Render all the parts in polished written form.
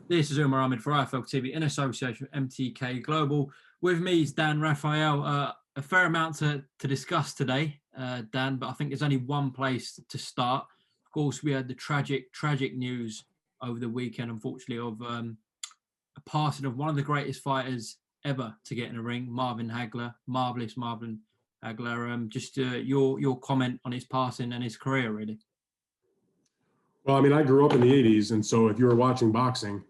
This is Umar Ahmed for Rafael TV in association with MTK Global. With me is Dan Rafael. A fair amount to discuss today, Dan, but I think there's only one place to start. Of course, we had the tragic news over the weekend, unfortunately, of a passing of one of the greatest fighters ever to get in a ring, Marvin Hagler, marvelous Marvin Hagler. Just your comment on his passing and his career, really. Well, I mean, I grew up in the 80s, and so if you were watching boxing,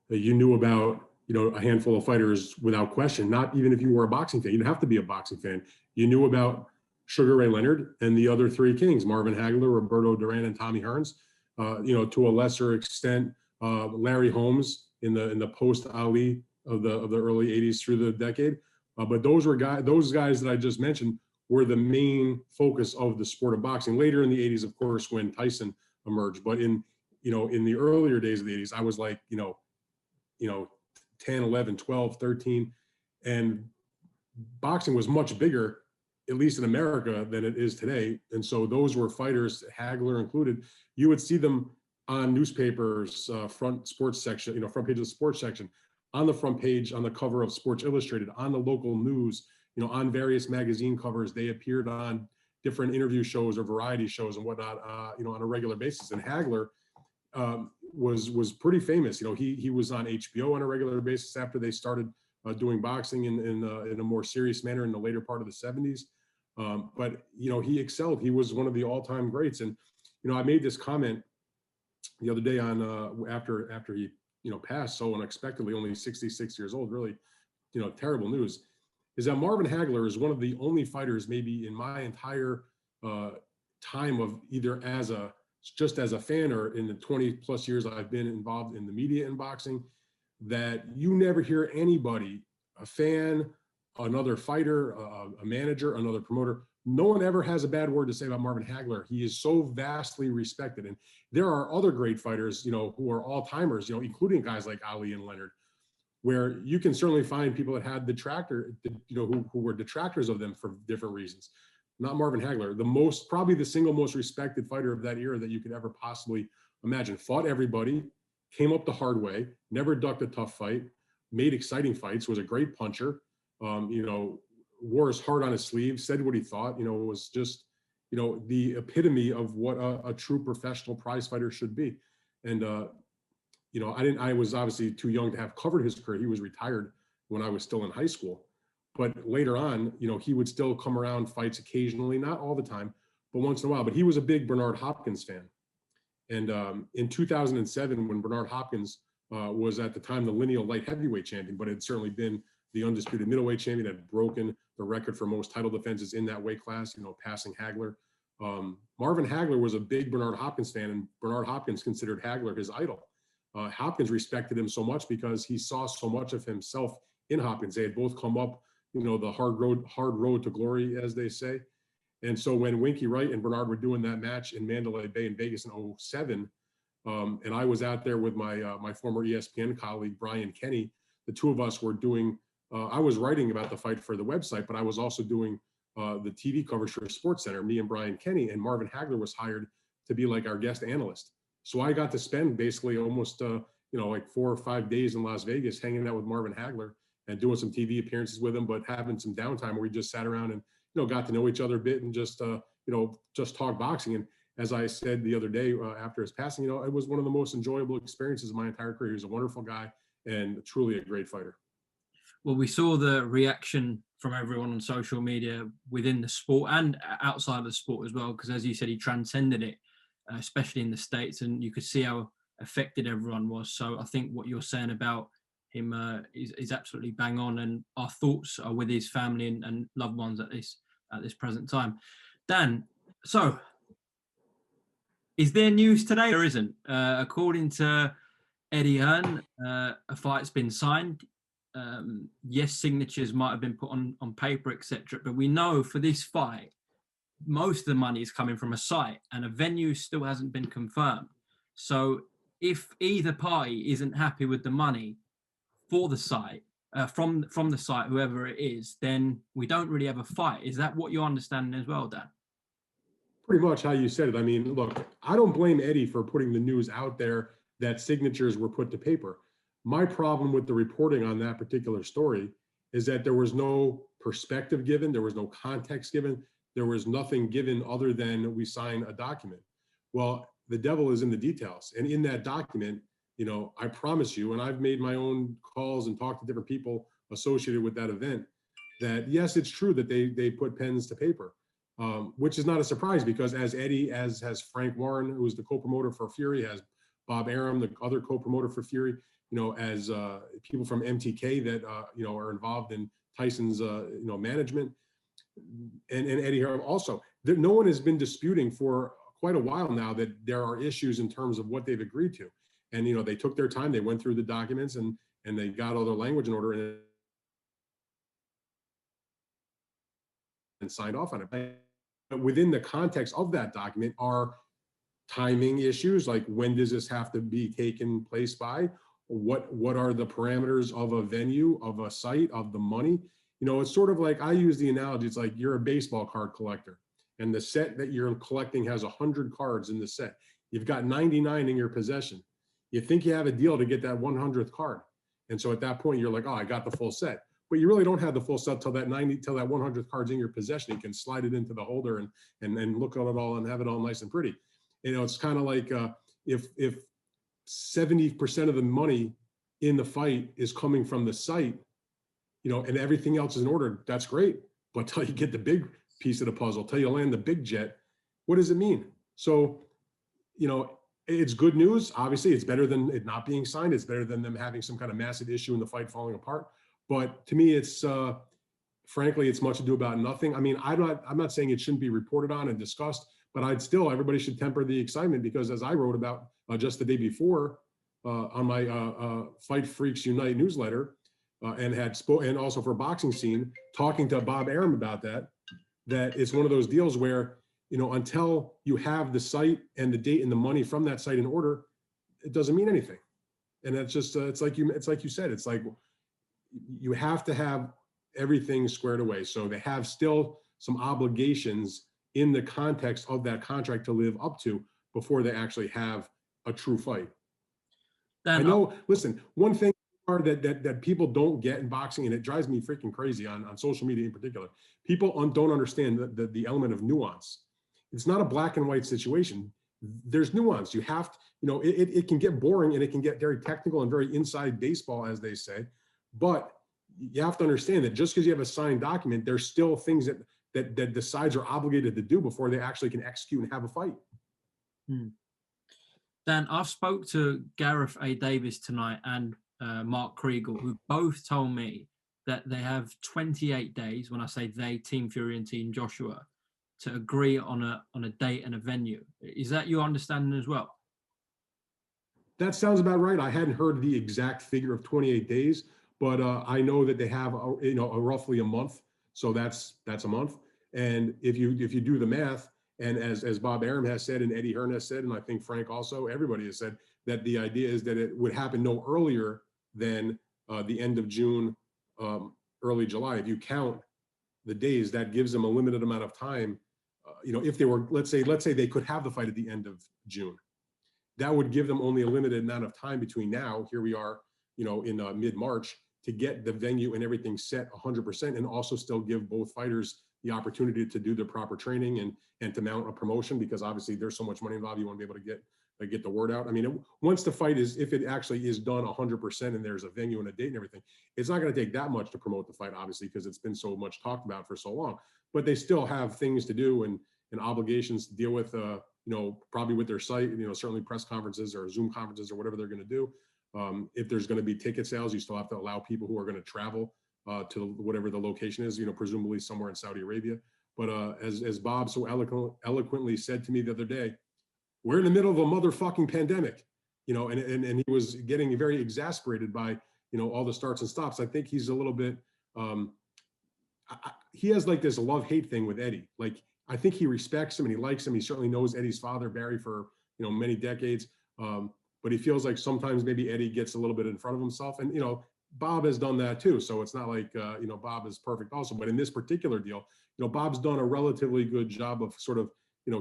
you knew about, a handful of fighters without question. Not even if you were a boxing fan. You didn't have to be a boxing fan. You knew about Sugar Ray Leonard and the other three kings, Marvin Hagler, Roberto Duran, and Tommy Hearns. To a lesser extent, Larry Holmes in the post-Ali of the early 80s through the decade. But those guys that I just mentioned were the main focus of the sport of boxing. Later in the 80s, of course, when Tyson emerged. But in the earlier days of the 80s, I was like, 10, 11, 12, 13. And boxing was much bigger, at least in America, than it is today. And so those were fighters, Hagler included. You would see them on newspapers, front sports section, front page of the sports section, on the front page, on the cover of Sports Illustrated, on the local news, on various magazine covers. They appeared on different interview shows or variety shows and whatnot, on a regular basis. And Hagler was pretty famous. He was on HBO on a regular basis after they started doing boxing in a more serious manner in the later part of the 70s. But he excelled. He was one of the all-time greats. And I made this comment the other day on after he passed so unexpectedly, only 66 years old. Really, terrible news. Is that Marvin Hagler is one of the only fighters, maybe in my entire time of either just as a fan or in the 20 plus years I've been involved in the media in boxing, that you never hear anybody, a fan, another fighter, a manager, another promoter, no one ever has a bad word to say about Marvin Hagler. He is so vastly respected. And there are other great fighters, who are all-timers, including guys like Ali and Leonard, where you can certainly find people that had who were detractors of them for different reasons. Not Marvin Hagler, probably the single most respected fighter of that era that you could ever possibly imagine. Fought everybody, came up the hard way, never ducked a tough fight, made exciting fights, was a great puncher, wore his heart on his sleeve, said what he thought, was just, the epitome of what a true professional prize fighter should be. And, I was obviously too young to have covered his career. He was retired when I was still in high school. But later on, he would still come around fights occasionally, not all the time, but once in a while. But he was a big Bernard Hopkins fan. And in 2007, when Bernard Hopkins was at the time the lineal light heavyweight champion, but had certainly been the undisputed middleweight champion, had broken the record for most title defenses in that weight class, passing Hagler. Marvin Hagler was a big Bernard Hopkins fan, and Bernard Hopkins considered Hagler his idol. Hopkins respected him so much because he saw so much of himself in Hopkins. They had both come up, the hard road to glory, as they say. And so when Winky Wright and Bernard were doing that match in Mandalay Bay in Vegas in 2007, and I was out there with my former ESPN colleague, Brian Kenny, the two of us were doing, I was writing about the fight for the website, but I was also doing the TV coverage for Sports Center, me and Brian Kenny, and Marvin Hagler was hired to be like our guest analyst. So I got to spend basically almost, like 4 or 5 days in Las Vegas hanging out with Marvin Hagler and doing some TV appearances with him, but having some downtime where we just sat around and, got to know each other a bit and just talk boxing. And as I said the other day after his passing, it was one of the most enjoyable experiences of my entire career. He was a wonderful guy and truly a great fighter. Well, we saw the reaction from everyone on social media within the sport and outside of the sport as well, because as you said, he transcended it, especially in the States, and you could see how affected everyone was. So I think what you're saying about him is absolutely bang on, and our thoughts are with his family and loved ones at this present time. Dan, so is there news today or isn't? According to Eddie Hearn, a fight's been signed. Yes, signatures might have been put on paper, etc. But we know for this fight, most of the money is coming from a site, and a venue still hasn't been confirmed. So if either party isn't happy with the money for the site, from the site, whoever it is, then we don't really have a fight. Is that what you're understanding as well, Dan? Pretty much how you said it. I mean, look, I don't blame Eddie for putting the news out there that signatures were put to paper. My problem with the reporting on that particular story is that there was no perspective given, there was no context given, there was nothing given other than we sign a document. Well, the devil is in the details. And in that document, I promise you, and I've made my own calls and talked to different people associated with that event, that yes, it's true that they put pens to paper, which is not a surprise because as Eddie, as has Frank Warren, who's the co-promoter for Fury, has Bob Arum, the other co-promoter for Fury, as people from MTK that, are involved in Tyson's, management, and Eddie Hearn also. No one has been disputing for quite a while now that there are issues in terms of what they've agreed to. And, they took their time, they went through the documents and they got all their language in order and signed off on it. But within the context of that document are timing issues, like when does this have to be taken place by? What are the parameters of a venue, of a site, of the money? It's sort of like, I use the analogy, it's like you're a baseball card collector and the set that you're collecting has 100 cards in the set. You've got 99 in your possession. You think you have a deal to get that 100th card. And so at that point, you're like, oh, I got the full set. But you really don't have the full set till that 100th card's in your possession. You can slide it into the holder and look at it all and have it all nice and pretty. It's kind of like if 70% of the money in the fight is coming from the site, and everything else is in order, that's great. But till you get the big piece of the puzzle, till you land the big jet, what does it mean? So, it's good news. Obviously, it's better than it not being signed. It's better than them having some kind of massive issue in the fight falling apart. But to me, it's frankly, it's much ado about nothing. I mean, I'm not saying it shouldn't be reported on and discussed, but everybody should temper the excitement because as I wrote about just the day before on my Fight Freaks Unite newsletter, and also for Boxing Scene, talking to Bob Arum about that it's one of those deals where, until you have the site and the date and the money from that site in order, it doesn't mean anything. And that's just, it's like you said, it's like you have to have everything squared away. So they have still some obligations in the context of that contract to live up to before they actually have a true fight. I know, listen, one thing that people don't get in boxing, and it drives me freaking crazy on social media in particular, people don't understand the element of nuance. It's not a black and white situation. There's nuance. You have to, it can get boring and it can get very technical and very inside baseball, as they say. But you have to understand that just because you have a signed document, there's still things that the sides are obligated to do before they actually can execute and have a fight. Dan, I've spoke to Gareth A. Davis tonight and Mark Kriegel, who both told me that they have 28 days, when I say they, Team Fury and Team Joshua, to agree on a date and a venue. Is that your understanding as well? That sounds about right. I hadn't heard the exact figure of 28 days, but I know that they have roughly a month. So that's a month. And if you do the math, and as Bob Arum has said, and Eddie Hearn has said, and I think Frank also, everybody has said that the idea is that it would happen no earlier than the end of June, early July. If you count the days, that gives them a limited amount of time. If they were, let's say they could have the fight at the end of June, that would give them only a limited amount of time between now, here we are, in mid-March, to get the venue and everything set 100%, and also still give both fighters the opportunity to do their proper training and to mount a promotion, because obviously there's so much money involved. You want to be able to get the word out. I mean, once the fight if it actually is done 100% and there's a venue and a date and everything, it's not going to take that much to promote the fight, obviously, because it's been so much talked about for so long. But they still have things to do and obligations to deal with, probably with their site, certainly press conferences or Zoom conferences or whatever they're going to do. If there's going to be ticket sales, you still have to allow people who are going to travel to whatever the location is, presumably somewhere in Saudi Arabia. But as Bob so eloquently said to me the other day, we're in the middle of a motherfucking pandemic, and he was getting very exasperated by, all the starts and stops. I think he's a little bit, he has like this love-hate thing with Eddie. Like, I think he respects him and he likes him. He certainly knows Eddie's father, Barry, for, many decades. But he feels like sometimes maybe Eddie gets a little bit in front of himself. And, Bob has done that too. So it's not like, Bob is perfect also. But in this particular deal, Bob's done a relatively good job of sort of,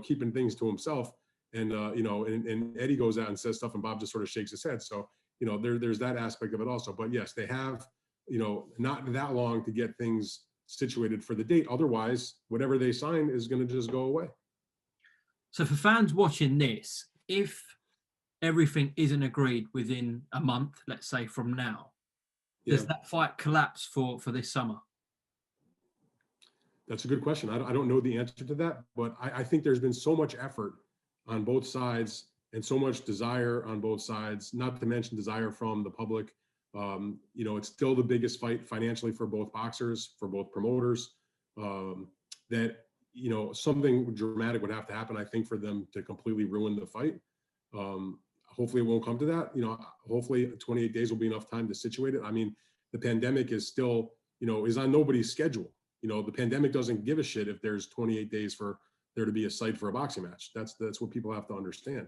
keeping things to himself. And, and Eddie goes out and says stuff and Bob just sort of shakes his head. So, there's that aspect of it also. But yes, they have, not that long to get things situated for the date. Otherwise, whatever they sign is going to just go away. So for fans watching this, if everything isn't agreed within a month, let's say from now, does Yeah, that fight collapse for this summer? that's a good question. I don't know the answer to that, but I think there's been so much effort on both sides and so much desire on both sides, not to mention desire from the public. It's still the biggest fight financially for both boxers, for both promoters, that, something dramatic would have to happen, I think, for them to completely ruin the fight. Hopefully it won't come to that. Hopefully 28 days will be enough time to situate it. I mean, the pandemic is still, is on nobody's schedule. The pandemic doesn't give a shit if there's 28 days for there to be a site for a boxing match. That's what people have to understand.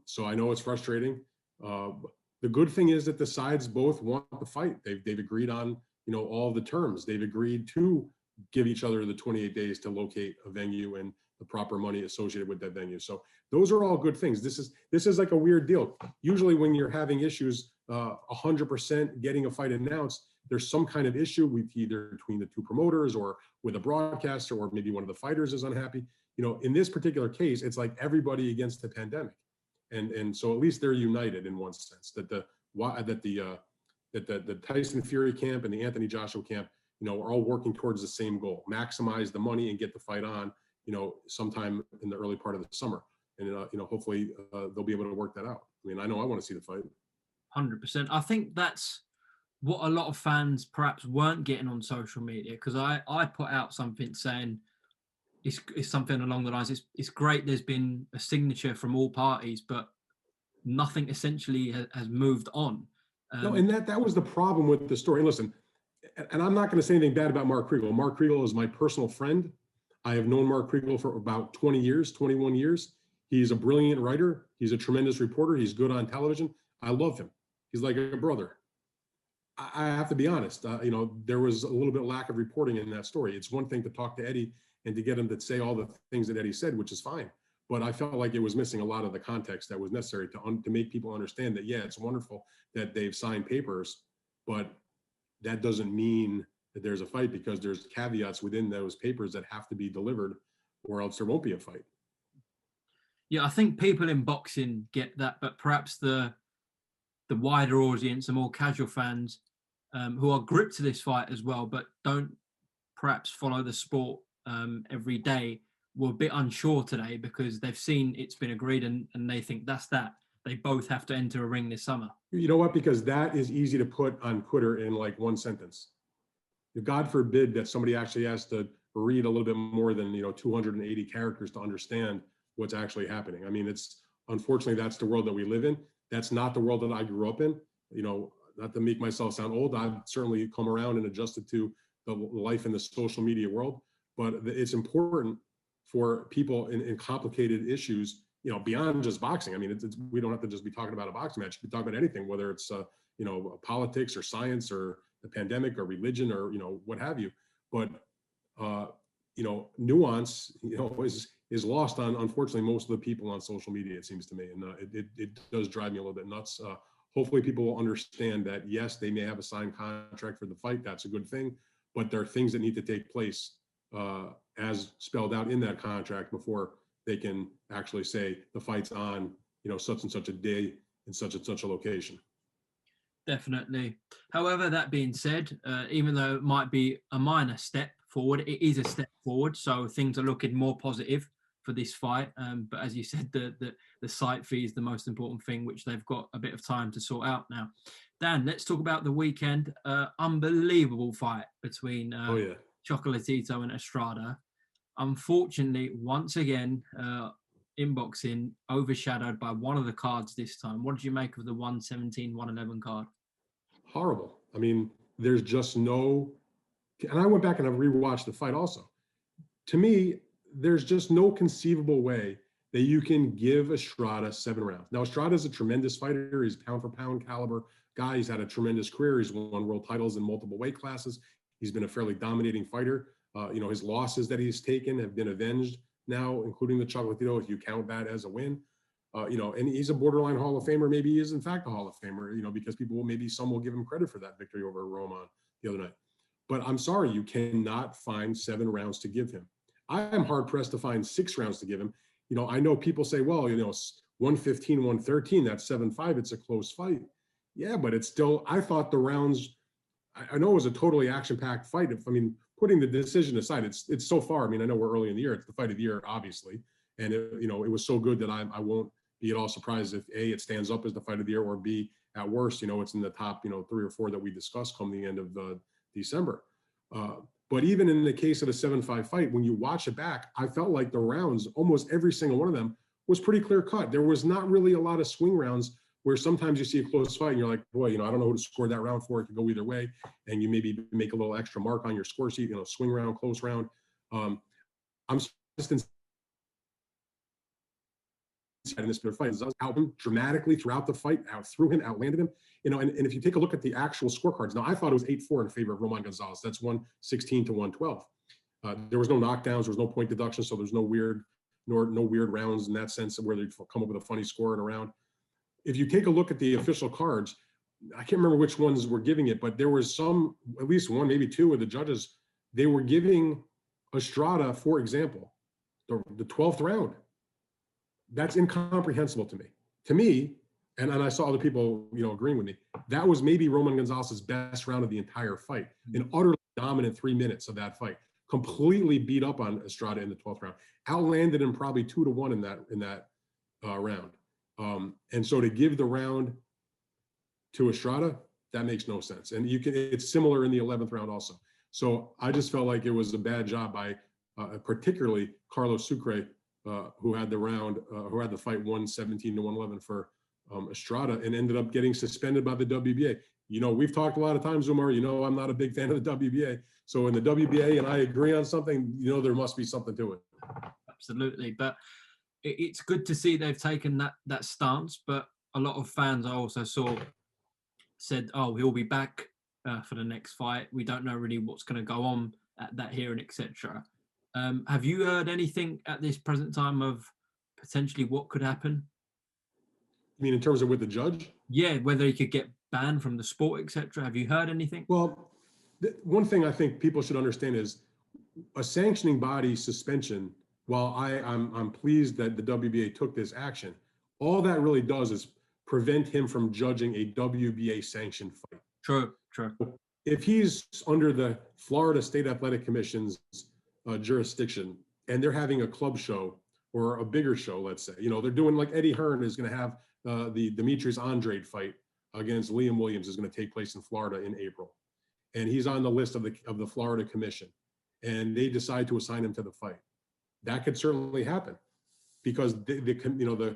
So I know it's frustrating. The good thing is that the sides both want the fight. They've agreed on, all the terms. They've agreed to give each other the 28 days to locate a venue and the proper money associated with that venue. So those are all good things. This is like a weird deal. Usually when you're having issues, 100% getting a fight announced, there's some kind of issue with either between the two promoters or with a broadcaster, or maybe one of the fighters is unhappy. In this particular case, it's like everybody against the pandemic. And so at least they're united in one sense, that the Tyson Fury camp and the Anthony Joshua camp, are all working towards the same goal: maximize the money and get the fight on, sometime in the early part of the summer. And hopefully they'll be able to work that out. I mean, I know I want to see the fight. 100%. I think that's what a lot of fans perhaps weren't getting on social media, because I put out something saying it's something along the lines, it's great there's been a signature from all parties, but nothing essentially has moved on. No, and that was the problem with the story. Listen, and I'm not going to say anything bad about Mark Kriegel. Mark Kriegel is my personal friend. I have known Mark Kriegel for about 20 years, 21 years. He's a brilliant writer. He's a tremendous reporter. He's good on television. I love him. He's like a brother. I have to be honest. There was a little bit lack of reporting in that story. It's one thing to talk to Eddie and to get him to say all the things that Eddie said, which is fine. But I felt like it was missing a lot of the context that was necessary to make people understand that, yeah, it's wonderful that they've signed papers, but that doesn't mean that there's a fight, because there's caveats within those papers that have to be delivered, or else there won't be a fight. Yeah, I think people in boxing get that, but perhaps the wider audience, the more casual fans, who are gripped to this fight as well, but don't perhaps follow the sport every day, were a bit unsure today, because they've seen it's been agreed and they think that's that. They both have to enter a ring this summer. You know what? Because that is easy to put on Twitter in like one sentence. God forbid that somebody actually has to read a little bit more than 280 characters to understand what's actually happening. I mean, unfortunately that's the world that we live in. That's not the world that I grew up in. Not to make myself sound old, I've certainly come around and adjusted to the life in the social media world. But it's important for people in complicated issues, beyond just boxing. I mean, we don't have to just be talking about a boxing match. We talk about anything, whether it's politics or science or the pandemic or religion or what have you. But nuance is lost on, unfortunately, most of the people on social media, it seems to me, and it does drive me a little bit nuts. Hopefully people will understand that, yes, they may have a signed contract for the fight. That's a good thing, but there are things that need to take place as spelled out in that contract before they can actually say the fight's on, such and such a day in such and such a location. Definitely. However, that being said, even though it might be a minor step forward, it is a step forward. So things are looking more positive for this fight. But as you said, the site fee is the most important thing, which they've got a bit of time to sort out now. Dan, let's talk about the weekend. Unbelievable fight between Chocolatito and Estrada. Unfortunately, once again, in boxing, overshadowed by one of the cards this time. What did you make of the 117, 111 card? Horrible. I mean, there's just no, and I went back and I rewatched the fight also. To me, there's just no conceivable way that you can give Estrada 7 rounds. Now, Estrada is a tremendous fighter. He's pound for pound caliber guy. He's had a tremendous career. He's won world titles in multiple weight classes. He's been a fairly dominating fighter. His losses that he's taken have been avenged now, including the Chocolatito, if you count that as a win. And he's a borderline Hall of Famer. Maybe he is in fact a Hall of Famer, because maybe some will give him credit for that victory over Roman the other night. But I'm sorry, you cannot find 7 rounds to give him. I am hard pressed to find 6 rounds to give him. I know people say, well, 115, 113, that's 7-5. It's a close fight. Yeah, but it's still, I thought the rounds, I know it was a totally action-packed fight. Putting the decision aside, it's so far. I know we're early in the year. It's the fight of the year, obviously. And it was so good that I won't be at all surprised if A, it stands up as the fight of the year, or B, at worst, it's in the top, 3 or 4 that we discussed come the end of December. But even in the case of the 7-5 fight, when you watch it back, I felt like the rounds, almost every single one of them, was pretty clear cut. There was not really a lot of swing rounds where sometimes you see a close fight and you're like, boy, I don't know who to score that round for. It could go either way. And you maybe make a little extra mark on your score sheet, swing round, close round. I'm just in this fight, out him dramatically throughout the fight, threw him, outlanded him. And if you take a look at the actual scorecards, now I thought it was 8-4 in favor of Roman Gonzalez. That's 116 to 112. There was no knockdowns, there was no point deduction, so there's no weird rounds in that sense where they come up with a funny score in a round. If you take a look at the official cards, I can't remember which ones were giving it, but there was some, at least one, maybe 2 of the judges, they were giving Estrada, for example, the 12th round. That's incomprehensible to me. To me, and I saw other people, agreeing with me, that was maybe Roman Gonzalez's best round of the entire fight. An utterly dominant 3 minutes of that fight. Completely beat up on Estrada in the 12th round. Outlanded him probably 2-1 in that round. And so to give the round to Estrada, that makes no sense. And it's similar in the 11th round also. So I just felt like it was a bad job by particularly Carlos Sucre, who had the fight 117 to 111 for Estrada, and ended up getting suspended by the WBA. We've talked a lot of times, Umar, I'm not a big fan of the WBA. So in the WBA and I agree on something, there must be something to it. Absolutely. But it's good to see they've taken that stance. But a lot of fans I also said, oh, he'll be back for the next fight. We don't know really what's going to go on at that hearing, etc. Have you heard anything at this present time of potentially what could happen? You mean in terms of with the judge? Yeah, whether he could get banned from the sport, etc. Have you heard anything? Well, one thing I think people should understand is a sanctioning body suspension. While I'm pleased that the WBA took this action, all that really does is prevent him from judging a WBA sanctioned fight. True. If he's under the Florida State Athletic Commission's jurisdiction and they're having a club show or a bigger show, let's say, they're doing like Eddie Hearn is going to have the Demetrius Andrade fight against Liam Williams is going to take place in Florida in April. And he's on the list of the Florida Commission, and they decide to assign him to the fight. That could certainly happen because the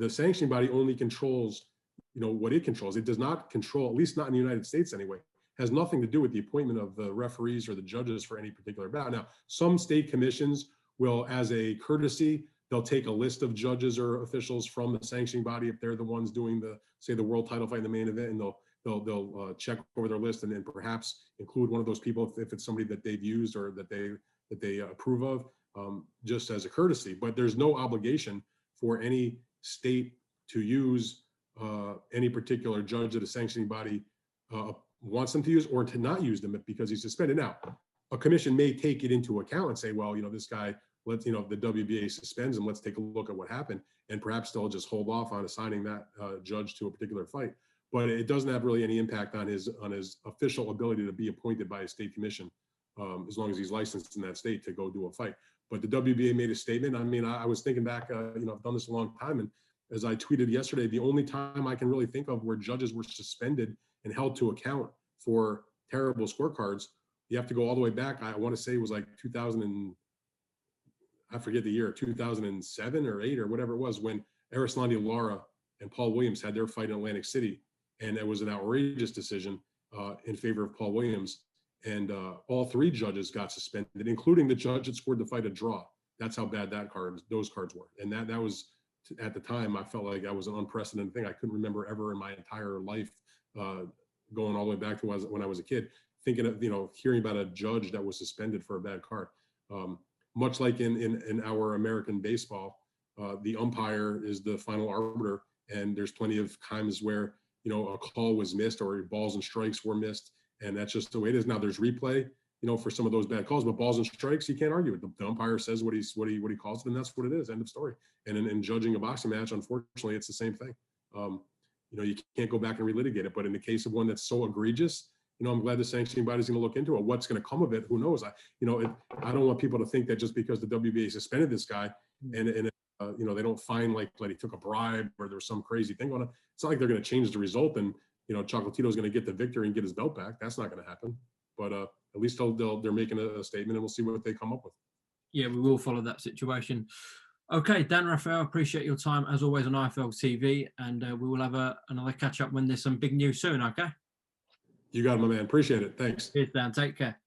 sanctioning body only controls, what it controls. It does not control, at least not in the United States anyway, has nothing to do with the appointment of the referees or the judges for any particular bout. Now, some state commissions will, as a courtesy, they'll take a list of judges or officials from the sanctioning body if they're the ones doing the world title fight in the main event, and they'll check over their list and then perhaps include one of those people if it's somebody that they've used or that they approve of, just as a courtesy. But there's no obligation for any state to use any particular judge that a sanctioning body wants them to use or to not use them because he's suspended. Now, a commission may take it into account and say, well, this guy, the WBA suspends him, let's take a look at what happened. And perhaps they'll just hold off on assigning that judge to a particular fight. But it doesn't have really any impact on his official ability to be appointed by a state commission, as long as he's licensed in that state to go do a fight. But the WBA made a statement. I was thinking back, I've done this a long time. And as I tweeted yesterday, the only time I can really think of where judges were suspended and held to account for terrible scorecards, you have to go all the way back. I want to say it was like 2000 and I forget the year, 2007 or 8 or whatever it was, when Erislandy Lara and Paul Williams had their fight in Atlantic City. And it was an outrageous decision in favor of Paul Williams. And all 3 judges got suspended, including the judge that scored the fight a draw. That's how bad those cards were. And that was, at the time, I felt like that was an unprecedented thing. I couldn't remember ever in my entire life going all the way back to when I was a kid, thinking of, hearing about a judge that was suspended for a bad card. Much like in our American baseball, the umpire is the final arbiter, and there's plenty of times where, you know, a call was missed or balls and strikes were missed, and that's just the way it is. Now there's replay, you know, for some of those bad calls, but balls and strikes, you can't argue it. The umpire says what he calls it, and that's what it is. End of story. And in judging a boxing match, unfortunately, it's the same thing. You know, you can't go back and relitigate it. But in the case of one that's so egregious, you know, I'm glad the sanctioning body's going to look into it. What's going to come of it? Who knows? I don't want people to think that just because the WBA suspended this guy and you know, they don't find like he took a bribe or there's some crazy thing on it. It's not like they're going to change the result and, you know, Chocolatito is going to get the victory and get his belt back. That's not going to happen. But at least they're making a statement, and we'll see what they come up with. Yeah, we will follow that situation. Okay, Dan, Rafael, appreciate your time as always on IFL TV, and we will have another catch up when there's some big news soon. Okay. You got it, my man. Appreciate it. Thanks. Cheers, Dan. Take care.